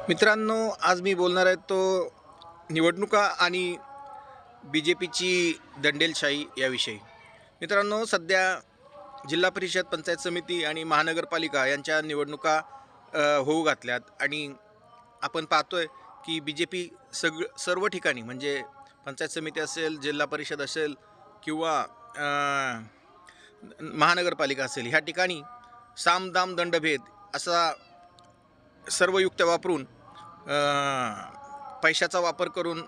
मित्रांनो, आज मी बोलणार आहे तो निवडणुका आणि BJPची दंडेलशाही याविषयी. मित्रांनो, सध्या जिल्हा परिषद, पंचायत समिती आणि महानगरपालिका यांच्या निवडणुका होऊ घातल्यात आणि आपण पाहतोय की BJP सर्व ठिकाणी म्हणजे पंचायत समिती असेल, जिल्हा परिषद असेल किंवा महानगरपालिका असेल, ह्या ठिकाणी साम दाम दंडभेद असा सर्व युक्त्या वापरून पैशाचा वापर करून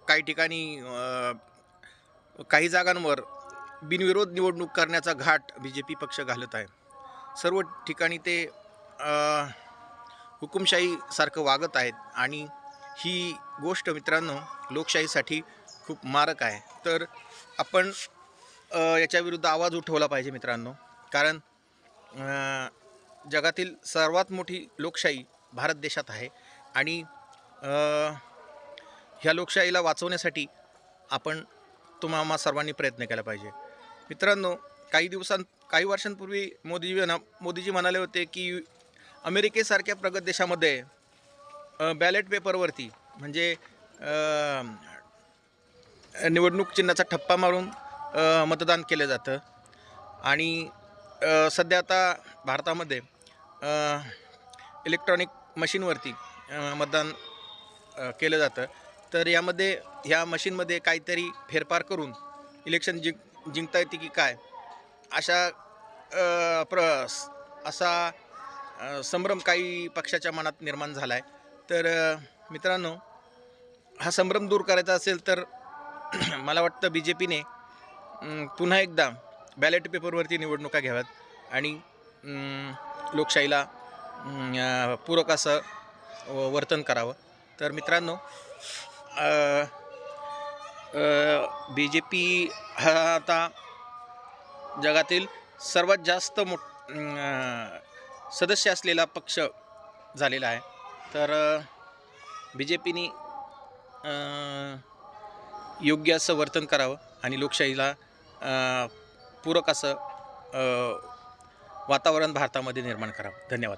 काही ठिकाणी काही जागांवर बिनविरोध निवडणूक करण्याचा घाट BJP पक्ष घालत आहे. सर्व ठिकाणी ते हुकुमशाहीसारखं वागत आहेत आणि ही गोष्ट मित्रांनो लोकशाहीसाठी खूप मारक आहे. तर आपण याच्याविरुद्ध आवाज उठवला पाहिजे मित्रांनो, कारण जगातील सर्वात मोठी लोकशाही भारत देशात आहे आणि ह्या लोकशाहीला वाचवण्यासाठी आपण तुम्हा सर्वांनी प्रयत्न केला पाहिजे. मित्रांनो, काही वर्षांपूर्वी मोदीजी म्हणाले होते की अमेरिकेसारख्या प्रगत देशामध्ये बॅलेट पेपरवरती म्हणजे निवडणूक चिन्हाचा ठप्पा मारून मतदान केलं जातं आणि सध्या आता भारतामध्ये इलेक्ट्रॉनिक मशीनवरती मतदान केलं जातं. तर ह्या मशीनमध्ये काहीतरी फेरफार करून इलेक्शन जिंकता येते की काय असा संभ्रम काही पक्षाच्या मनात निर्माण झाला आहे. तर मित्रांनो, हा संभ्रम दूर करायचा असेल तर मला वाटतं BJPने पुन्हा एकदा बॅलेट पेपरवरती निवडणुका घ्याव्यात आणि लोकशाहीला पूरक असं वर्तन करावं. तर मित्रांनो, BJP हा आता जगातील सर्वात जास्त सदस्य असलेला पक्ष झालेला आहे. तर BJPने योग्य असं वर्तन करावं आणि लोकशाहीला पूरक असं वातावरण भारतामध्ये निर्माण करावं. धन्यवाद.